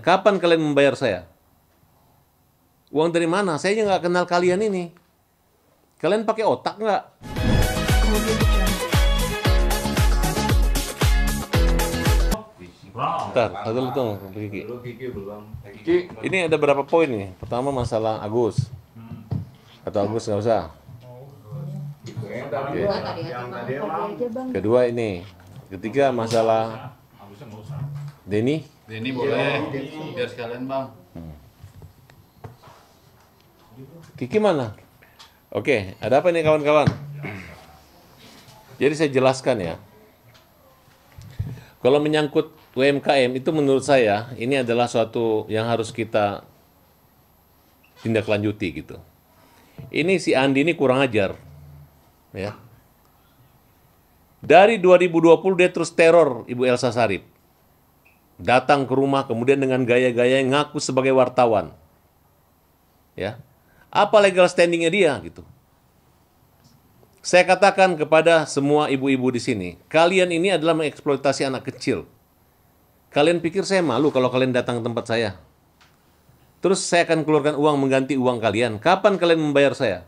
Kapan kalian membayar saya? Uang dari mana? Saya nggak kenal kalian ini. Kalian pakai otak nggak? Bentar, satu dulu tuh, Kiki. Ini ada berapa poin nih? Pertama masalah Agus. Atau Agus nggak usah. Oke. Kedua ini. Ketiga masalah Denny. Denny boleh, biar sekalian bang. Kiki mana? Oke, ada apa nih kawan-kawan? Jadi saya jelaskan ya. Kalau menyangkut UMKM itu menurut saya ini adalah suatu yang harus kita tindak lanjuti gitu. Ini si Andi ini kurang ajar. Ya. Dari 2020 dia terus teror Ibu Elsa Sharif. Datang ke rumah kemudian dengan gaya-gaya yang ngaku sebagai wartawan. Ya. Apa legal standingnya dia gitu. Saya katakan kepada semua ibu-ibu di sini, kalian ini adalah mengeksploitasi anak kecil. Kalian pikir saya malu kalau kalian datang ke tempat saya? Terus saya akan keluarkan uang mengganti uang kalian. Kapan kalian membayar saya?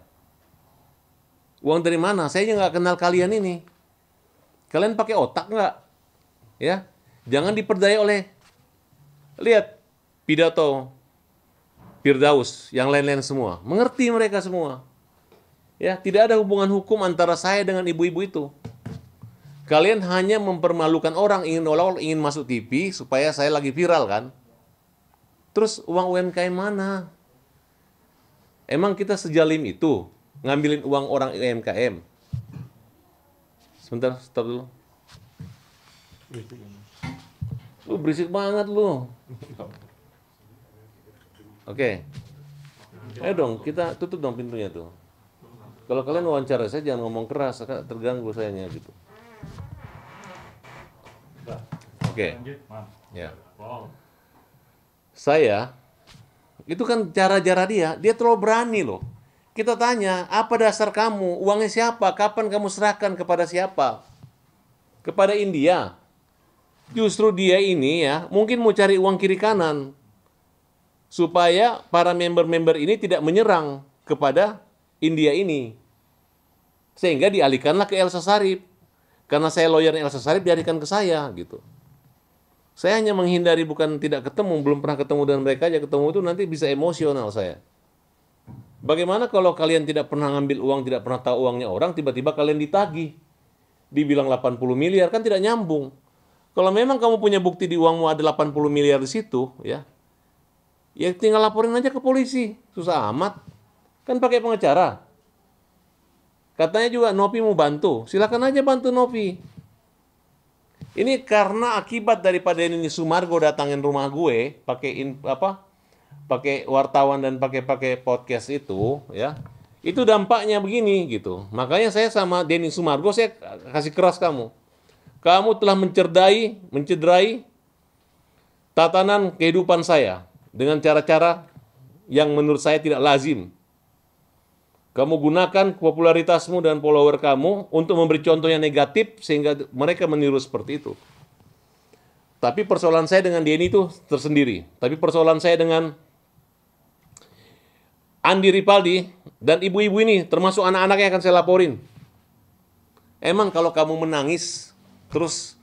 Uang dari mana? Saya nggak kenal kalian ini. Kalian pakai otak nggak? Ya, jangan diperdaya oleh, lihat pidato Firdaus, yang lain-lain semua. Mengerti mereka semua. Ya, tidak ada hubungan hukum antara saya dengan ibu-ibu itu. Kalian hanya mempermalukan orang, ingin masuk TV supaya saya lagi viral kan? Terus uang UMKM mana? Emang kita sejalim itu ngambilin uang orang UMKM? Sebentar, stop dulu. Lu berisik banget lu. Oke. Ayo dong, kita tutup dong pintunya tuh. Kalau kalian wawancara saya jangan ngomong keras, terganggu sayanya gitu. Oke. Ya. Saya itu kan cara-cara dia terlalu berani loh. Kita tanya, apa dasar kamu? Uangnya siapa? Kapan kamu serahkan kepada siapa? Kepada India. Justru dia ini ya, mungkin mau cari uang kiri kanan. Supaya para member-member ini tidak menyerang kepada India ini. Sehingga dialihkanlah ke Elsa Sharif. Karena saya lawyer Elsa Sharif, dialihkan ke saya gitu. Saya hanya menghindari, bukan tidak ketemu, belum pernah ketemu dengan mereka aja, ketemu itu nanti bisa emosional saya. Bagaimana kalau kalian tidak pernah ngambil uang, tidak pernah tahu uangnya orang, tiba-tiba kalian ditagih. Dibilang 80 miliar, kan tidak nyambung. Kalau memang kamu punya bukti di uangmu ada 80 miliar di situ, ya tinggal laporin aja ke polisi. Susah amat. Kan pakai pengacara. Katanya juga Novi mau bantu. Silakan aja bantu Novi. Ini karena akibat daripada ini Sumargo datangin rumah gue, pakai wartawan dan pakai podcast itu, ya. Itu dampaknya begini gitu. Makanya saya sama Denny Sumargo saya kasih keras kamu. Kamu telah mencederai tatanan kehidupan saya dengan cara-cara yang menurut saya tidak lazim. Kamu gunakan popularitasmu dan follower kamu untuk memberi contoh yang negatif sehingga mereka meniru seperti itu. Tapi persoalan saya dengan Denny itu tersendiri. Tapi persoalan saya dengan Andi Ripaldi dan ibu-ibu ini, termasuk anak-anaknya akan saya laporin. Emang kalau kamu menangis, terus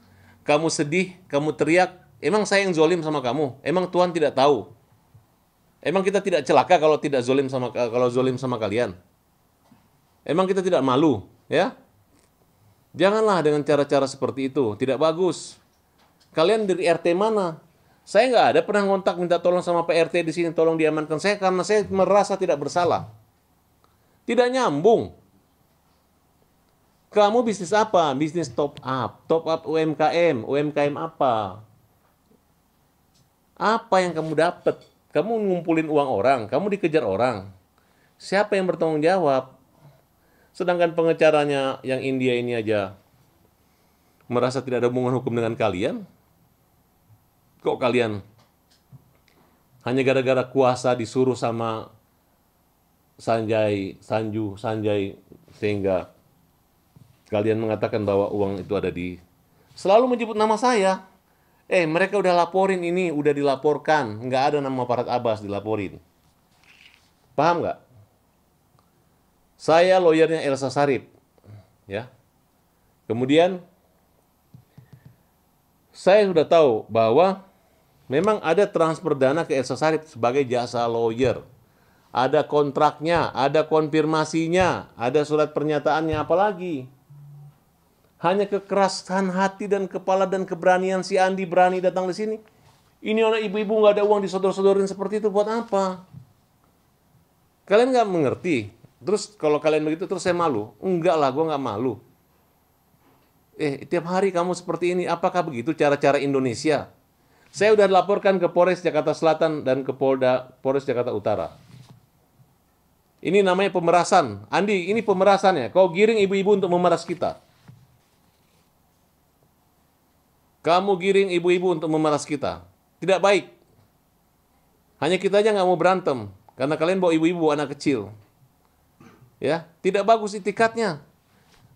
kamu sedih, kamu teriak, emang saya yang zolim sama kamu? Emang Tuhan tidak tahu? Emang kita tidak celaka kalau zolim sama kalian? Emang kita tidak malu, ya? Janganlah dengan cara-cara seperti itu, tidak bagus. Kalian dari RT mana? Saya nggak ada pernah ngontak minta tolong sama Pak RT di sini, tolong diamankan saya karena saya merasa tidak bersalah. Tidak nyambung. Kamu bisnis apa? Bisnis top up UMKM apa? Apa yang kamu dapat? Kamu ngumpulin uang orang, kamu dikejar orang. Siapa yang bertanggung jawab? Sedangkan pengacaranya yang India ini aja merasa tidak ada hubungan hukum dengan kalian. Kok kalian hanya gara-gara kuasa disuruh sama Sanjay sehingga kalian mengatakan bahwa uang itu ada di, selalu menyebut nama saya. Mereka udah laporin ini, udah dilaporkan. Nggak ada nama Farhad Abbas dilaporin. Paham nggak? Saya lawyernya Elsa Sharif. Ya. Kemudian, saya sudah tahu bahwa memang ada transfer dana ke Elsa Sharif sebagai jasa lawyer. Ada kontraknya, ada konfirmasinya, ada surat pernyataannya, apalagi. Hanya kekerasan hati dan kepala dan keberanian si Andi berani datang di sini. Ini orang ibu-ibu nggak ada uang disodor-sodorin seperti itu buat apa? Kalian nggak mengerti. Terus kalau kalian begitu terus saya malu. Enggak lah, gue nggak malu. Tiap hari kamu seperti ini, apakah begitu cara-cara Indonesia? Saya udah laporkan ke Polres Jakarta Selatan dan ke Polres Jakarta Utara. Ini namanya pemerasan. Andi, ini pemerasannya. Kau giring ibu-ibu untuk memeras kita. Kamu giring ibu-ibu untuk memeras kita. Tidak baik. Hanya kita aja nggak mau berantem. Karena kalian bawa ibu-ibu, anak kecil. Ya, tidak bagus itikatnya.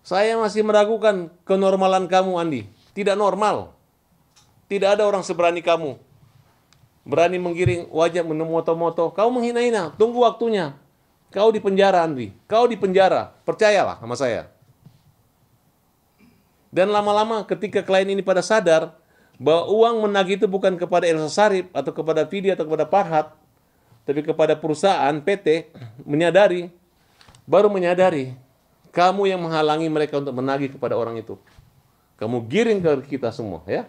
Saya masih meragukan kenormalan kamu, Andi. Tidak normal. Tidak ada orang seberani kamu. Berani menggiring wajah menemoto-moto. Kau menghina-hina. Tunggu waktunya. Kau di penjara, Andi. Kau di penjara. Percayalah sama saya. Dan lama-lama ketika klien ini pada sadar bahwa uang menagih itu bukan kepada Elsa Sharif atau kepada Vidi atau kepada Farhad, tapi kepada perusahaan PT, baru menyadari, kamu yang menghalangi mereka untuk menagih kepada orang itu. Kamu giring ke kita semua, ya.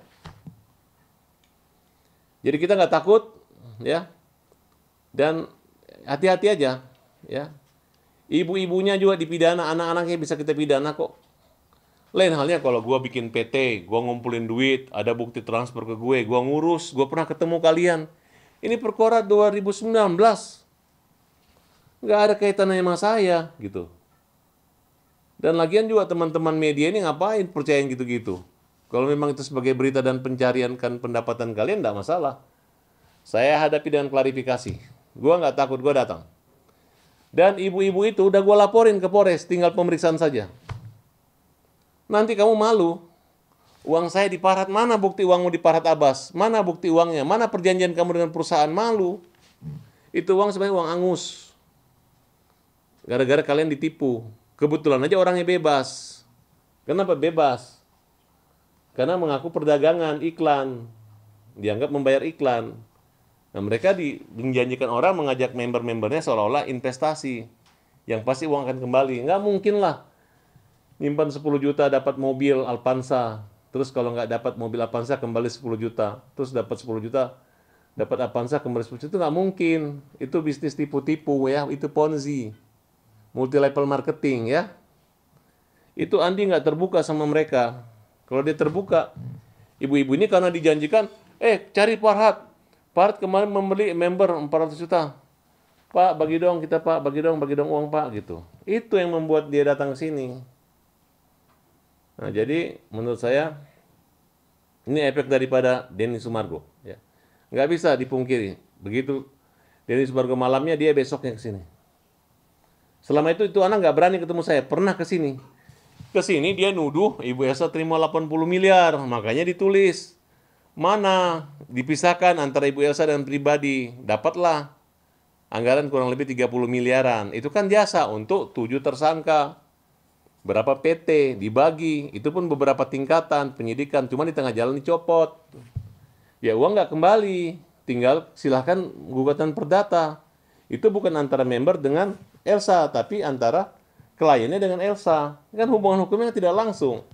Jadi kita nggak takut, ya. Dan hati-hati aja, ya. Ibu-ibunya juga dipidana, anak-anaknya bisa kita pidana kok. Lain halnya kalau gue bikin PT, gue ngumpulin duit, ada bukti transfer ke gue ngurus, gue pernah ketemu kalian. Ini perkara 2019. Nggak ada kaitannya sama saya, gitu. Dan lagian juga teman-teman media ini ngapain percayain gitu-gitu. Kalau memang itu sebagai berita dan pencarian kan pendapatan kalian, nggak masalah. Saya hadapi dengan klarifikasi. Gue nggak takut, gue datang. Dan ibu-ibu itu udah gue laporin ke Polres, tinggal pemeriksaan saja. Nanti kamu malu. Uang saya di Farhad, mana bukti uangmu di Farhad Abbas? Mana bukti uangnya? Mana perjanjian kamu dengan perusahaan? Malu. Itu uang sebenarnya uang angus. Gara-gara kalian ditipu. Kebetulan aja orangnya bebas. Kenapa bebas? Karena mengaku perdagangan, iklan. Dianggap membayar iklan. Nah, mereka menjanjikan orang mengajak member-membernya seolah-olah investasi. Yang pasti uang akan kembali. Nggak mungkin lah. Nyimpan 10 juta dapat mobil Alpansa. Terus kalau nggak dapat mobil Avanza kembali 10 juta. Terus dapat 10 juta, dapat Avanza kembali 10 juta. Itu nggak mungkin. Itu bisnis tipu-tipu ya. Itu Ponzi. Multi level marketing ya. Itu Andi nggak terbuka sama mereka. Kalau dia terbuka, ibu-ibu ini karena dijanjikan, cari Farhad. Farhad kemarin membeli member 400 juta. Pak, bagi dong kita Pak, bagi dong uang Pak gitu. Itu yang membuat dia datang ke sini. Nah, jadi menurut saya ini efek daripada Denny Sumargo. Ya. Nggak bisa dipungkiri. Begitu Denny Sumargo malamnya, dia besoknya ke sini. Selama itu anak nggak berani ketemu saya. Pernah ke sini. Ke sini dia nuduh Ibu Elsa terima 80 miliar. Makanya ditulis. Mana dipisahkan antara Ibu Elsa dan pribadi. Dapatlah anggaran kurang lebih 30 miliaran. Itu kan jasa untuk 7 tersangka. Berapa PT dibagi, itu pun beberapa tingkatan penyidikan, cuma di tengah jalan dicopot. Ya uang nggak kembali, tinggal silahkan gugatan perdata. Itu bukan antara member dengan Elsa, tapi antara kliennya dengan Elsa. Kan hubungan hukumnya tidak langsung.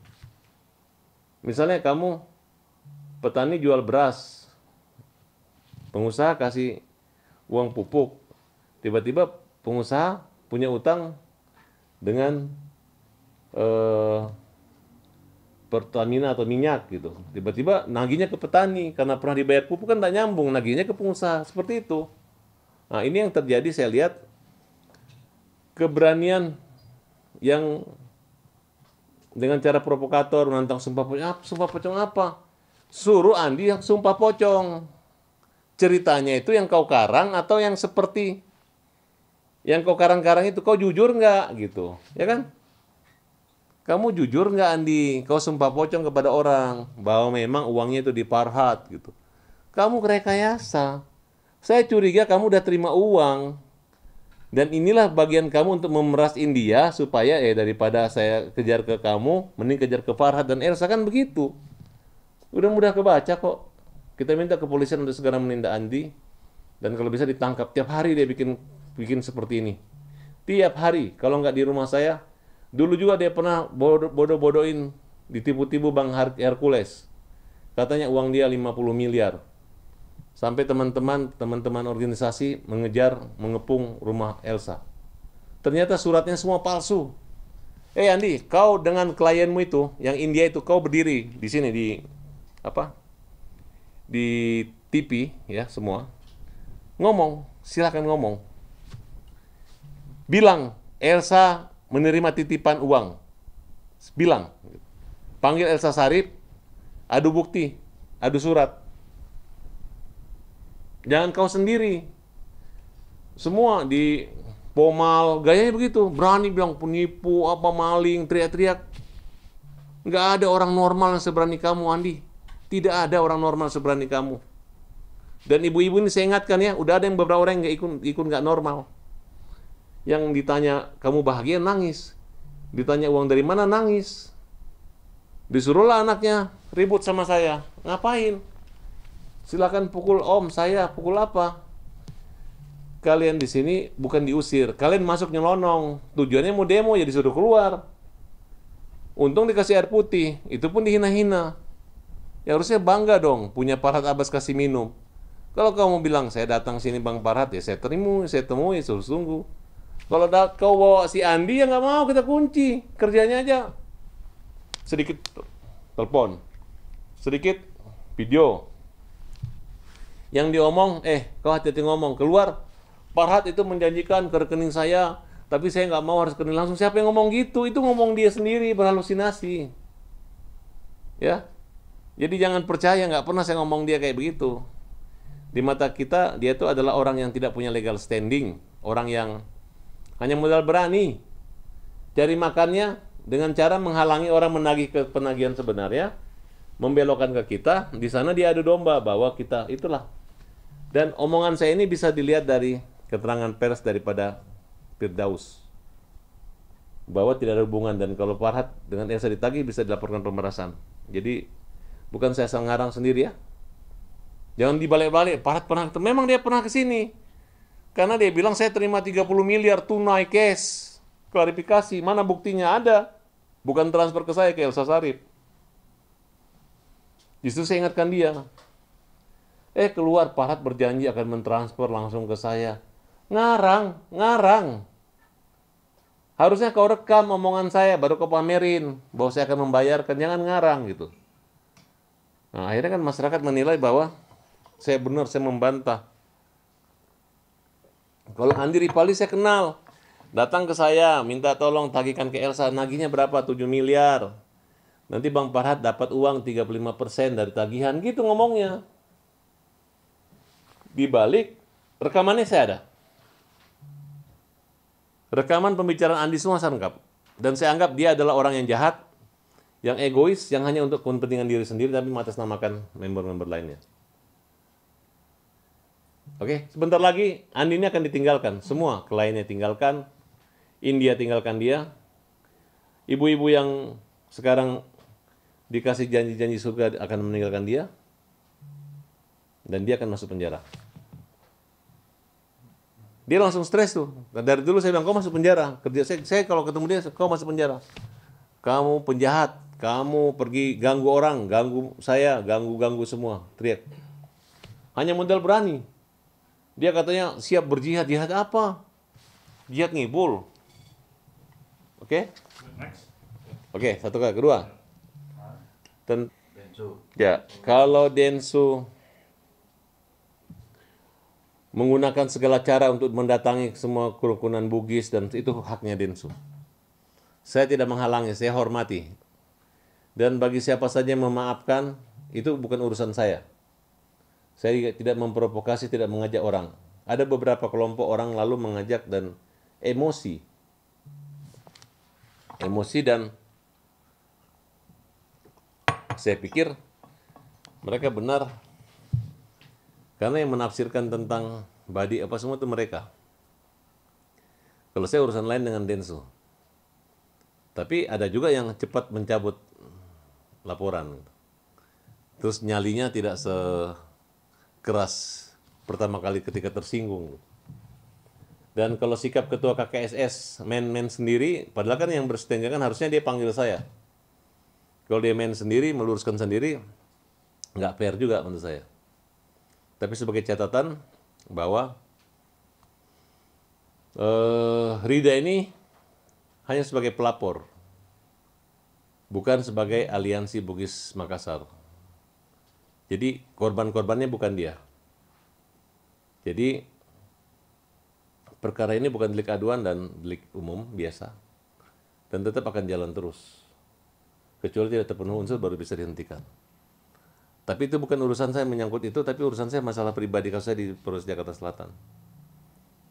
Misalnya kamu petani jual beras, pengusaha kasih uang pupuk, tiba-tiba pengusaha punya utang dengan Pertamina atau minyak gitu. Tiba-tiba nagihnya ke petani karena pernah dibayar pupuk kan tak nyambung, nagihnya ke pengusaha. Seperti itu. Nah, ini yang terjadi saya lihat keberanian yang dengan cara provokator menantang sumpah pocong. Sumpah pocong apa? Suruh Andi yang sumpah pocong. Ceritanya itu yang kau karang atau yang seperti yang kau karang-karang itu kau jujur nggak gitu, ya kan? Kamu jujur nggak Andi? Kau sumpah pocong kepada orang bahwa memang uangnya itu di Farhat gitu. Kamu rekayasa. Saya curiga kamu udah terima uang. Dan inilah bagian kamu untuk memeras India supaya daripada saya kejar ke kamu, mending kejar ke Farhat dan Elsa, kan begitu. Udah mudah kebaca kok. Kita minta kepolisian untuk segera menindak Andi, dan kalau bisa ditangkap. Tiap hari dia bikin seperti ini. Tiap hari. Kalau nggak di rumah saya, dulu juga dia pernah bodoh-bodohin, ditipu-tipu Bang Hercules. Katanya uang dia 50 miliar. Sampai teman-teman organisasi mengepung rumah Elsa. Ternyata suratnya semua palsu. Andi, kau dengan klienmu itu, yang India itu, kau berdiri di sini di TV ya semua. Ngomong, silakan ngomong. Bilang Elsa menerima titipan uang. Bilang. Panggil Elsa Sharif, adu bukti, adu surat. Jangan kau sendiri. Semua di Pomal, gayanya begitu. Berani bilang penipu, maling, teriak-teriak. Nggak ada orang normal yang seberani kamu, Andi. Tidak ada orang normal seberani kamu. Dan ibu-ibu ini saya ingatkan ya, udah ada yang beberapa orang yang ikut nggak normal. Yang ditanya, kamu bahagia, nangis. Ditanya uang dari mana, nangis. Disuruhlah anaknya ribut sama saya. Ngapain? Silakan pukul om saya, pukul apa? Kalian di sini bukan diusir, kalian masuk nyelonong. Tujuannya mau demo ya disuruh keluar. Untung dikasih air putih, itu pun dihina-hina. Ya harusnya bangga dong punya Farhat Abbas kasih minum. Kalau kamu bilang saya datang sini Bang Farhat, ya saya temui, suruh tunggu. Kalau kau bawa si Andi ya nggak mau, kita kunci. Kerjanya aja sedikit telepon, sedikit video. Yang diomong, kau hati-hati ngomong, keluar. Farhat itu menjanjikan ke rekening saya, tapi saya nggak mau harus rekening langsung. Siapa yang ngomong gitu? Itu ngomong dia sendiri, berhalusinasi. Ya, jadi jangan percaya, nggak pernah saya ngomong dia kayak begitu. Di mata kita, dia itu adalah orang yang tidak punya legal standing, orang yang hanya modal berani, cari makannya dengan cara menghalangi orang menagih ke penagihan sebenarnya, membelokkan ke kita. Di sana dia adu domba bahwa kita itulah. Dan omongan saya ini bisa dilihat dari keterangan pers daripada Firdaus bahwa tidak ada hubungan, dan kalau Farhat dengan Elsa ditagih bisa dilaporkan pemerasan. Jadi bukan saya ngarang sendiri ya. Jangan dibalik-balik. Farhat pernah, memang dia pernah ke sini. Karena dia bilang saya terima 30 miliar tunai cash. Klarifikasi, mana buktinya? Ada. Bukan transfer ke saya, ke Elsa Sharif. Justru saya ingatkan dia. Keluar Farhat berjanji akan mentransfer langsung ke saya. Ngarang. Harusnya kau rekam omongan saya, baru kau pamerin bahwa saya akan membayarkan. Jangan ngarang gitu. Nah, akhirnya kan masyarakat menilai bahwa saya benar, saya membantah. Kalau Andi Ripali saya kenal. Datang ke saya, minta tolong tagihkan ke Elsa. Nagihnya berapa? 7 miliar. Nanti Bang Farhat dapat uang 35% dari tagihan. Gitu ngomongnya. Di balik, rekamannya saya ada. Rekaman pembicaraan Andi semua saya lengkap. Dan saya anggap dia adalah orang yang jahat, yang egois, yang hanya untuk kepentingan diri sendiri, tapi mengatasnamakan member-member lainnya. Oke, sebentar lagi Andi ini akan ditinggalkan. Semua kliennya tinggalkan. India tinggalkan dia. Ibu-ibu yang sekarang dikasih janji-janji surga akan meninggalkan dia. Dan dia akan masuk penjara. Dia langsung stres tuh. Dari dulu saya bilang, kau masuk penjara. Saya kalau ketemu dia, kau masuk penjara. Kamu penjahat. Kamu pergi ganggu orang, ganggu saya, ganggu semua. Teriak. Hanya modal berani. Dia katanya siap berjihad. Jihad apa? Jihad ngibul. Oke? Oke, satu kali. Kedua. Ya, kalau Densu menggunakan segala cara untuk mendatangi semua kerukunan Bugis, dan itu haknya Densu. Saya tidak menghalangi, saya hormati. Dan bagi siapa saja yang memaafkan, itu bukan urusan saya. Saya tidak memprovokasi, tidak mengajak orang. Ada beberapa kelompok orang lalu mengajak dan emosi dan Saya pikir mereka benar, karena yang menafsirkan tentang body apa semua itu mereka. Kalau saya urusan lain dengan Densu. Tapi ada juga yang cepat mencabut laporan. Terus nyalinya tidak sekeras pertama kali ketika tersinggung. Dan kalau sikap ketua KKSS main sendiri, padahal kan yang bersetengahkan harusnya dia panggil saya. Kalau dia main sendiri, meluruskan sendiri, nggak fair juga menurut saya. Tapi sebagai catatan bahwa Rida ini hanya sebagai pelapor, bukan sebagai aliansi Bugis Makassar. Jadi korban-korbannya bukan dia. Jadi perkara ini bukan delik aduan dan delik umum biasa, dan tetap akan jalan terus. Kecuali tidak terpenuhi unsur baru bisa dihentikan. Tapi itu bukan urusan saya menyangkut itu, tapi urusan saya masalah pribadi kalau saya di Polres Jakarta Selatan.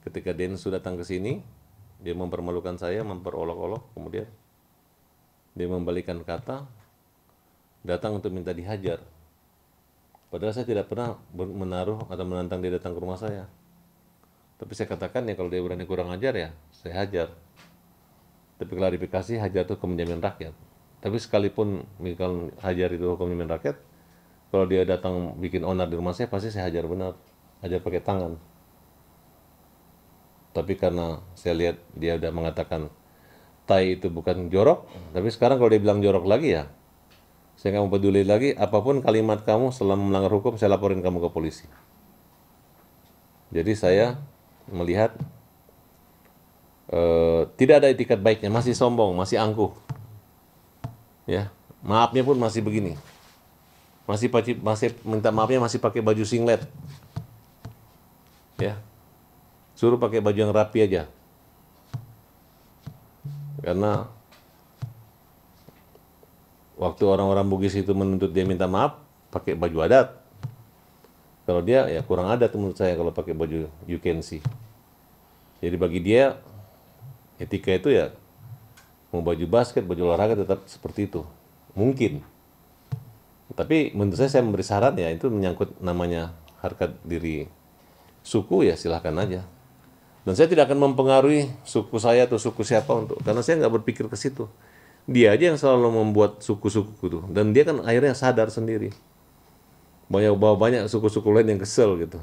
Ketika Densu datang ke sini, dia mempermalukan saya, memperolok-olok, kemudian dia membalikan kata, datang untuk minta dihajar. Padahal saya tidak pernah menaruh atau menantang dia datang ke rumah saya. Tapi saya katakan ya kalau dia berani kurang ajar ya, saya hajar. Tapi klarifikasi, hajar itu hukum menjamin rakyat. Tapi sekalipun misal hajar itu hukum menjamin rakyat, kalau dia datang bikin onar di rumah saya, pasti saya hajar benar. Hajar pakai tangan. Tapi karena saya lihat dia udah mengatakan tai itu bukan jorok, tapi sekarang kalau dia bilang jorok lagi ya, saya nggak mau peduli lagi, apapun kalimat kamu selama melanggar hukum, saya laporin kamu ke polisi. Jadi saya melihat tidak ada etikat baiknya, masih sombong, masih angkuh. Ya, maafnya pun masih begini. Masih minta maafnya masih pakai baju singlet. Ya. Suruh pakai baju yang rapi aja. Karena waktu orang-orang Bugis itu menuntut dia minta maaf, pakai baju adat. Kalau dia ya kurang adat menurut saya kalau pakai baju you can see. Jadi bagi dia etika itu ya mau baju basket, baju olahraga tetap seperti itu. Mungkin. Tapi menurut saya memberi saran ya itu menyangkut namanya harkat diri suku ya silahkan aja. Dan saya tidak akan mempengaruhi suku saya atau suku siapa karena saya nggak berpikir ke situ. Dia aja yang selalu membuat suku-suku itu, dan dia kan akhirnya sadar sendiri. Banyak suku-suku lain yang kesel gitu.